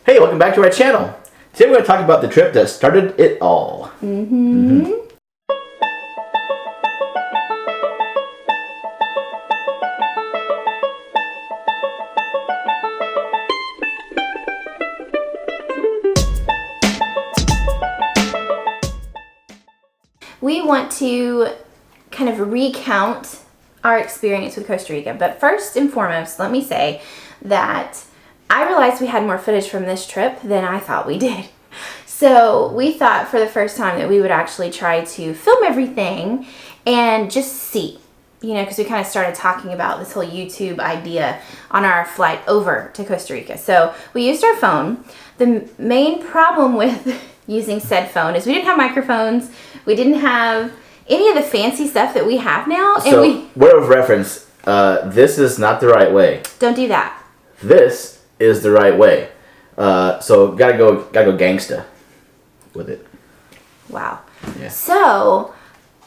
Hey, welcome back to our channel. Today we're going to talk about the trip that started it all. We want to kind of recount our experience with Costa Rica, but first and foremost, let me say that I realized we had more footage from this trip than I thought we did. So we thought for the first time that we would actually try to film everything and just see, because we kind of started talking about this whole YouTube idea on our flight over to Costa Rica. So we used our phone. The main problem with using said phone is we didn't have microphones. We didn't have any of the fancy stuff that we have now. So, word of reference, this is not the right way. Don't do that. This is the right way. So gotta go gangsta with it. Wow. Yeah. So,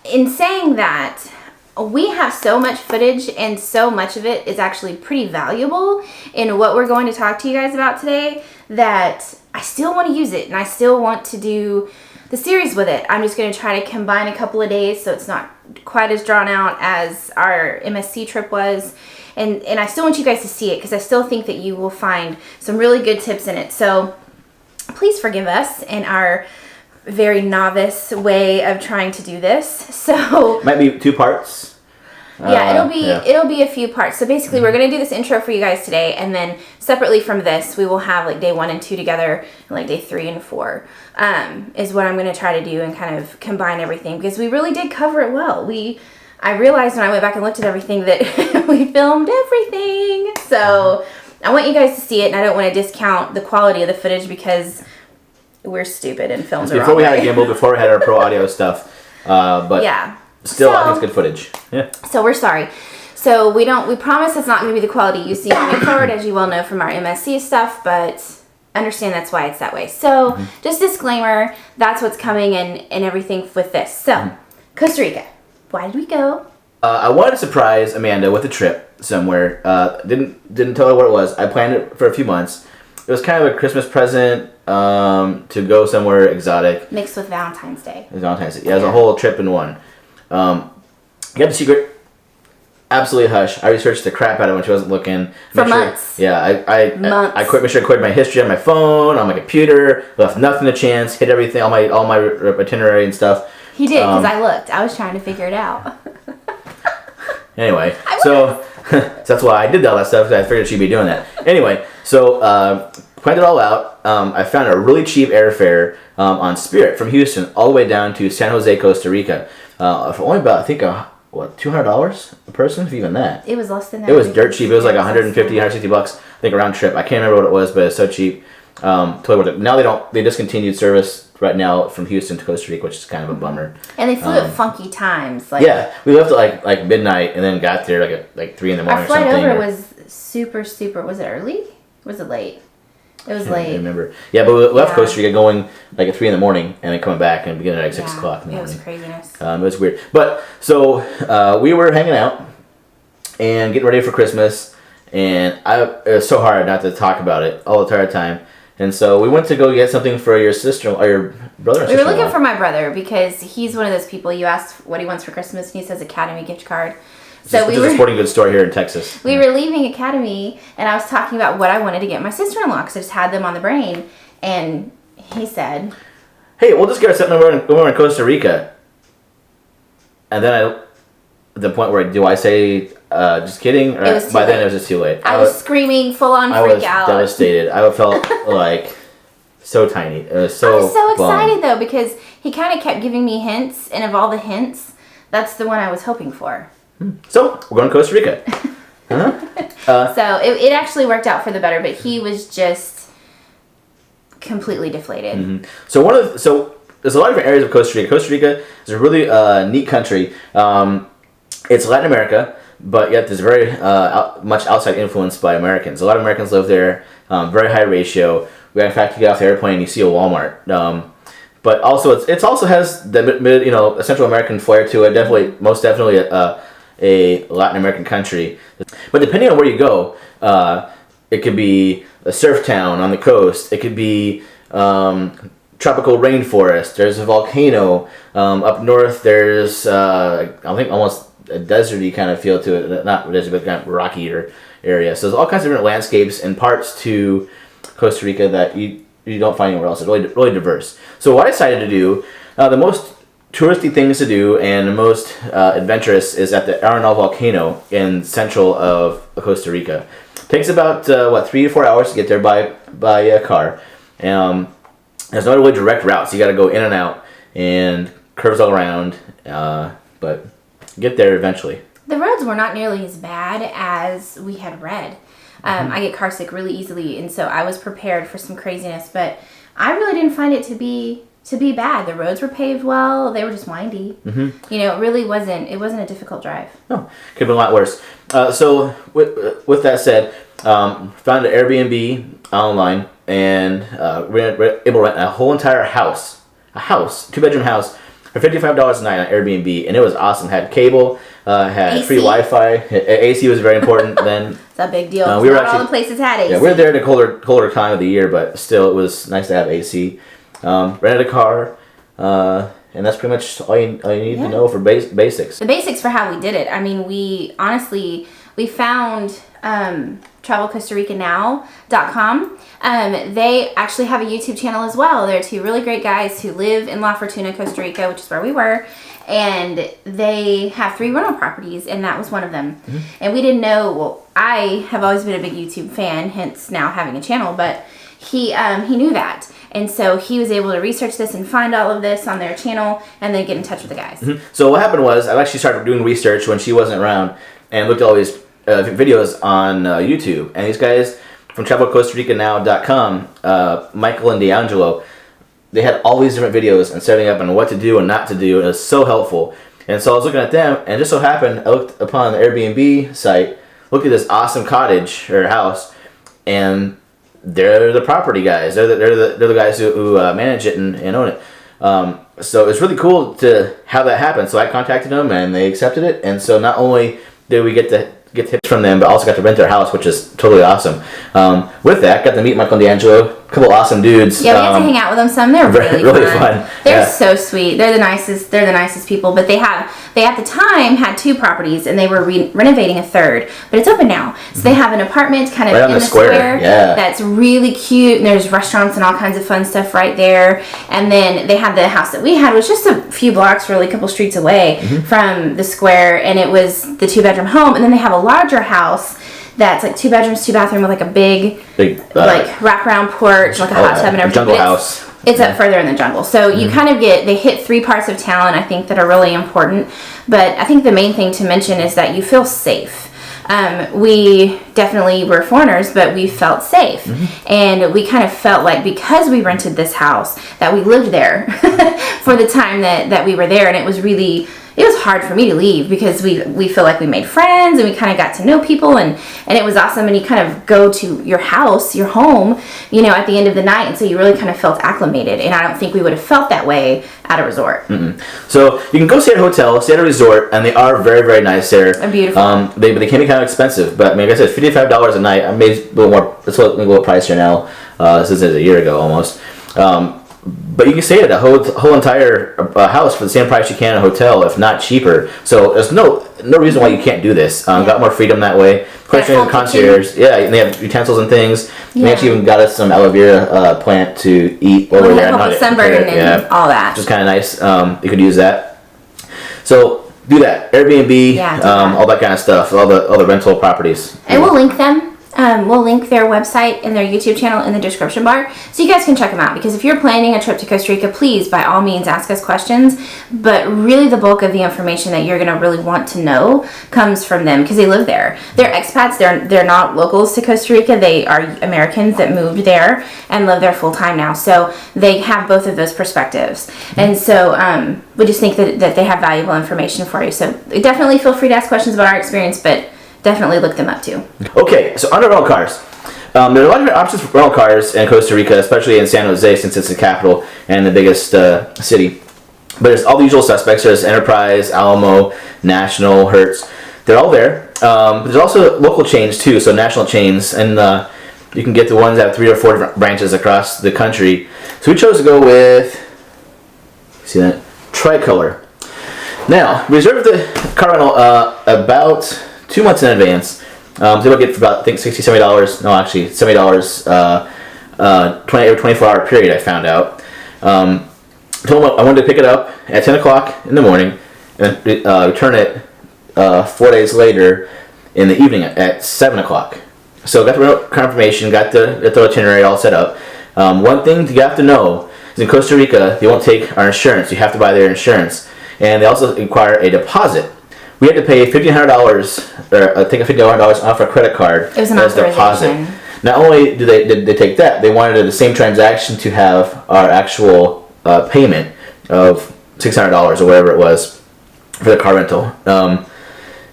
in saying that, we have so much footage and so much of it is actually pretty valuable in what we're going to talk to you guys about today that I still want to use it and I still want to do the series with it. I'm just going to try to combine a couple of days so it's not quite as drawn out as our MSC trip was. And I still want you guys to see it because I still think that you will find some really good tips in it. So please forgive us in our very novice way of trying to do this. So might be 2 parts. Yeah, it'll be a few parts. So basically, we're gonna do this intro for you guys today, and then separately from this, we will have like day 1 and 2 together, and like day 3 and 4 is what I'm gonna try to do and kind of combine everything because we really did cover it well. I realized when I went back and looked at everything that we filmed everything. So I want you guys to see it, and I don't want to discount the quality of the footage because we're stupid and filmed it before we had a gimbal, before we had our pro audio stuff. But yeah. Still, I think it's good footage. Yeah. So we're sorry. So we promise it's not going to be the quality you see moving forward, as you well know from our MSC stuff, but understand that's why it's that way. So just disclaimer, that's what's coming and everything with this. So Costa Rica, why did we go? I wanted to surprise Amanda with a trip somewhere. Didn't tell her what it was. I planned it for a few months. It was kind of a Christmas present to go somewhere exotic. Mixed with Valentine's Day. Valentine's Day. Yeah, it was a whole trip in one. Kept the secret absolutely hush. I researched the crap out of it when she wasn't looking. For months. Yeah, months. I made sure I quit my history on my phone, on my computer, left nothing to chance, hit everything, all my itinerary and stuff. He did, because I looked. I was trying to figure it out. Anyway, so that's why I did all that stuff, because I figured she'd be doing that. Anyway, so planned it all out. I found a really cheap airfare on Spirit from Houston all the way down to San Jose, Costa Rica. For only about, I think, $200 a person, if even that. It was less than that. It was dirt cheap. It was like $150, $160, I think, a round trip. I can't remember what it was, but it's so cheap. Totally worth it. Now they discontinued service right now from Houston to Costa Rica, which is kind of a bummer. And they flew at funky times. Yeah, we left at like midnight and then got there at 3 in the morning. Our flight over was super. Was it early? Was it late? It was late. I remember. Yeah, but we left Costa Rica going like at 3 in the morning and then coming back and beginning at 6 o'clock in the morning. It was craziness. It was weird. But so we were hanging out and getting ready for Christmas, and it was so hard not to talk about it all the entire time. And so we went to go get something for your sister or your brother. We were looking for my brother because he's one of those people you ask what he wants for Christmas and he says Academy gift card. So we were a sporting goods store here in Texas. We were leaving Academy, and I was talking about what I wanted to get my sister-in-law because I just had them on the brain. And he said, "Hey, we'll just get her something when we're in Costa Rica." And then the point where do I say just kidding? Or by then it was just too late. I was screaming, full on freak out. I was devastated. I felt like so tiny. It was so. I was so excited though because he kind of kept giving me hints, and of all the hints, that's the one I was hoping for. So we're going to Costa Rica. So it actually worked out for the better, but he was just completely deflated. So there's a lot of different areas of Costa Rica. Costa Rica is a really neat country. It's Latin America, but yet there's very much outside influence by Americans. A lot of Americans live there. Very high ratio. In fact, you get off the airplane and you see a Walmart. But also it also has the a Central American flair to it. Most definitely a Latin American country. But depending on where you go, it could be a surf town on the coast. It could be tropical rainforest. There's a volcano. Up north, there's I think almost a deserty kind of feel to it. Not desert, but kind of rockier area. So there's all kinds of different landscapes and parts to Costa Rica that you don't find anywhere else. It's really diverse. So what I decided to do, the most touristy things to do and the most adventurous is at the Arenal volcano in central of Costa Rica. Takes about 3 to 4 hours to get there by car. There's no really direct routes. You got to go in and out and curves all around, but get there eventually. The roads were not nearly as bad as we had read. I get car sick really easily, and so I was prepared for some craziness, but I really didn't find it to be bad. The roads were paved well. They were just windy. You know, it really wasn't a difficult drive. No, could have been a lot worse. So with that said, found an Airbnb online, and we were able to rent a whole entire house, 2-bedroom house, for $55 a night on Airbnb, and it was awesome. Had cable, had AC? free Wi-Fi. AC was very important then. It's a big deal. We were not actually, all the places had AC. Yeah, we were there at a colder time of the year, but still, it was nice to have AC. Rented a car, and that's pretty much all you need to know for basics. The basics for how we did it. I mean, we found travelcostaricanow.com. They actually have a YouTube channel as well. They're two really great guys who live in La Fortuna, Costa Rica, which is where we were. And they have 3 rental properties, and that was one of them. And we didn't know, well, I have always been a big YouTube fan, hence now having a channel, but he knew that. And so he was able to research this and find all of this on their channel and then get in touch with the guys. So what happened was, I actually started doing research when she wasn't around and looked at all these videos on YouTube. And these guys from travelcostaricanow.com, Michael and D'Angelo, they had all these different videos and setting up and what to do and not to do. And it was so helpful. And so I was looking at them, and it just so happened, I looked upon the Airbnb site, looked at this awesome cottage or house, and they're the property guys. They're the guys who manage it and own it. So it's really cool to have that happen. So I contacted them, and they accepted it. And so not only did we get tips from them, but also got to rent their house, which is totally awesome. With that, got to meet Michael and D'Angelo, a couple awesome dudes. Yeah, we got to hang out with them some. They're really fun. They're so sweet. They're the nicest people. But they at the time had 2 properties, and they were renovating a third, but it's open now. So they have an apartment kind of right in the square. Yeah. That's really cute, and there's restaurants and all kinds of fun stuff right there. And then they had the house that we had, was just a few blocks, really a couple streets away from the square, and it was the 2-bedroom home. And then they have a larger house that's like 2 bedrooms, 2 bathrooms with like a big like wraparound porch, like a hot tub and everything. Jungle house. It's up further in the jungle. So you kind of they hit 3 parts of town, I think, that are really important. But I think the main thing to mention is that you feel safe. We definitely were foreigners, but we felt safe. And we kind of felt like, because we rented this house, that we lived there for the time that we were there. And it was hard for me to leave, because we feel like we made friends and we kind of got to know people, and it was awesome. And you kind of go to your house, your home, at the end of the night, and so you really kind of felt acclimated. And I don't think we would have felt that way at a resort. So you can go stay at a hotel, stay at a resort, and they are very, very nice there. They're beautiful. They can be kind of expensive, but like I said, $55 a night. I made a little more. It's a little pricier now. This is a year ago almost. But you can stay at a whole entire house for the same price you can at a hotel, if not cheaper. So there's no reason why you can't do this. Got more freedom that way. Question of concierge. Yeah, and they have utensils and things. And they actually even got us some aloe vera plant to eat while we're there. Help with sunburn and all that. Just kind of nice. You could use that. So do that. Airbnb, all that kind of stuff. All the rental properties. And we'll link them. We'll link their website and their YouTube channel in the description bar, so you guys can check them out. Because if you're planning a trip to Costa Rica, please, by all means, ask us questions. But really, the bulk of the information that you're going to really want to know comes from them, because they live there. They're expats. They're not locals to Costa Rica. They are Americans that moved there and live there full time now. So they have both of those perspectives. And so we just think that they have valuable information for you. So definitely feel free to ask questions about our experience, but definitely look them up too. Okay, so under rental cars. There are a lot of different options for rental cars in Costa Rica, especially in San Jose, since it's the capital and the biggest city. But there's all the usual suspects. There's Enterprise, Alamo, National, Hertz. They're all there. But there's also local chains too, so national chains. And you can get the ones that have 3 or 4 different branches across the country. So we chose to go with, see that, Tricolor. Now, we reserved the car rental about 2 months in advance. So we'll get for about, I think, $60, $70. No, actually, $70. 24-hour period, I found out. Told him I wanted to pick it up at 10 o'clock in the morning and return it 4 days later in the evening at 7 o'clock. So got the confirmation, got the itinerary all set up. One thing you have to know is in Costa Rica, they won't take our insurance. You have to buy their insurance. And they also require a deposit. We had to pay $1,500, or I think $1,500 off our credit card as a deposit. Not only did they take that, they wanted the same transaction to have our actual payment of $600 or whatever it was for the car rental. So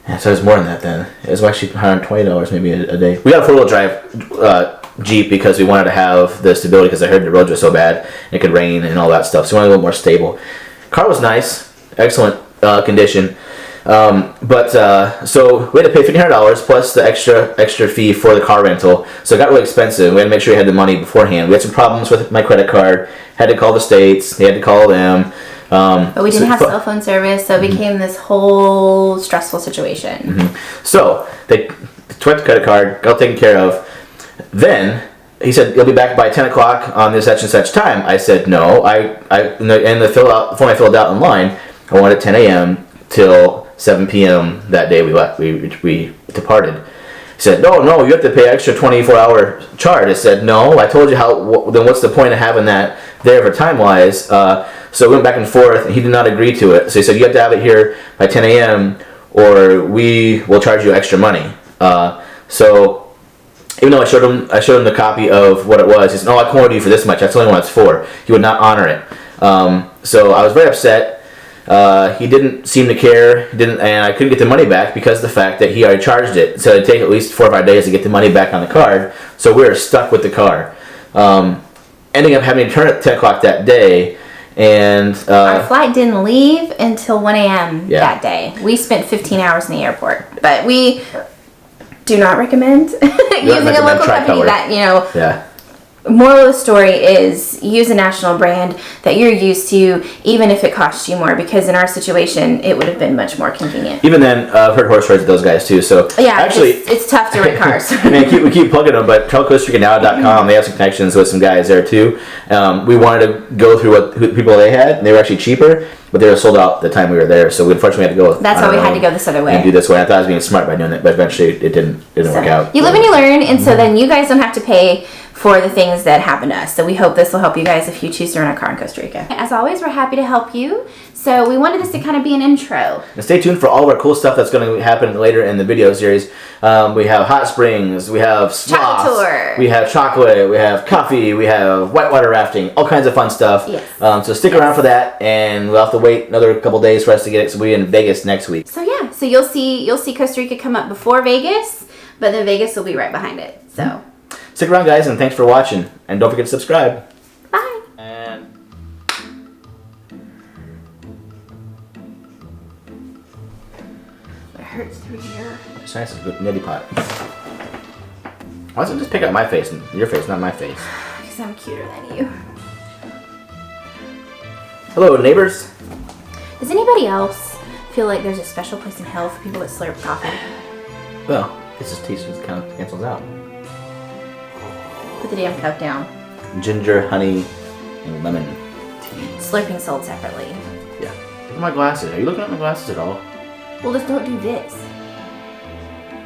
it was more than that then. It was actually $120 maybe a day. We got a 4-wheel drive Jeep because we wanted to have the stability because I heard the roads were so bad and it could rain and all that stuff. So we wanted a little more stable. Car was nice, excellent condition. So we had to pay $1,500 plus the extra fee for the car rental. So it got really expensive. We had to make sure we had the money beforehand. We had some problems with my credit card. Had to call the states. They had to call them. But we didn't have cell phone service, so it became this whole stressful situation. So they took the credit card, got taken care of. Then he said, "You'll be back by 10 o'clock on this such and such time." I said, "No." In the form I filled out online, I wanted 10 a.m. till 7 p.m. that day we departed. He said, no, you have to pay extra 24-hour charge. I said, no, I told you then what's the point of having that there for time-wise? So we went back and forth, and he did not agree to it. So he said, you have to have it here by 10 a.m. or we will charge you extra money. So even though I showed him the copy of what it was, he said, no, I quoted you for this much. That's the only one it's for. He would not honor it. So I was very upset. He didn't seem to care, and I couldn't get the money back because of the fact that he already charged it. So it'd take at least 4 or 5 days to get the money back on the card. So we were stuck with the car. Ending up having to return at 10 o'clock that day. And our flight didn't leave until 1 a.m. that day. We spent 15 hours in the airport. But we do not recommend using a local company that, Yeah. Moral of the story is use a national brand that you're used to, even if it costs you more, because in our situation, it would have been much more convenient. Even then, I've heard horror stories of those guys too. So yeah, actually, it's tough to rent cars. we keep plugging them, but CostaRicaNow.com, they have some connections with some guys there too. We wanted to go through who people they had, and they were actually cheaper, but they were sold out the time we were there. So we unfortunately had to go. That's why we had to go this other way. And do this way. I thought I was being smart by doing it, but eventually it didn't work out. You live and you learn, and so then you guys don't have to pay for the things that happen to us. So we hope this will help you guys if you choose to rent a car in Costa Rica. As always, we're happy to help you. So we wanted this to kind of be an intro. And stay tuned for all of our cool stuff that's going to happen later in the video series. We have hot springs, we have sloths, we have chocolate, we have coffee, we have whitewater rafting, all kinds of fun stuff. Yes. So stick around for that, and we'll have to wait another couple days for us to get it. So we'll be in Vegas next week. So yeah, so you'll see Costa Rica come up before Vegas, but then Vegas will be right behind it. So. Stick around, guys, and thanks for watching. And don't forget to subscribe. Bye. And it hurts through here. it's nice, it's a good neti pot. Why doesn't it just pick up my face and your face, not my face? Because I'm cuter than you. Hello, neighbors. Does anybody else feel like there's a special place in hell for people that slurp coffee? Well, this is tastes just kind of cancels out. Put the damn cup down. Ginger, honey, and lemon tea. Slurping sold separately. Yeah. Look at my glasses. Are you looking at my glasses at all? Well, just don't do this.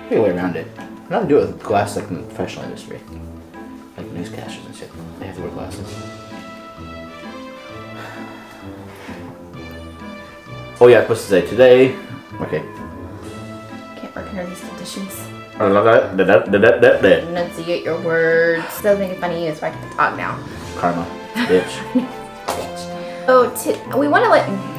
Maybe a way around it. I'm not gonna do it with glasses like in the professional industry. Like newscasters and shit. They have to wear glasses. Oh yeah, I'm supposed to say today. Okay. Can't work under these conditions. Karma, Enunciate your words. Doesn't make it funny either, so I can talk now. bitch. Bitch. Oh, we want to let.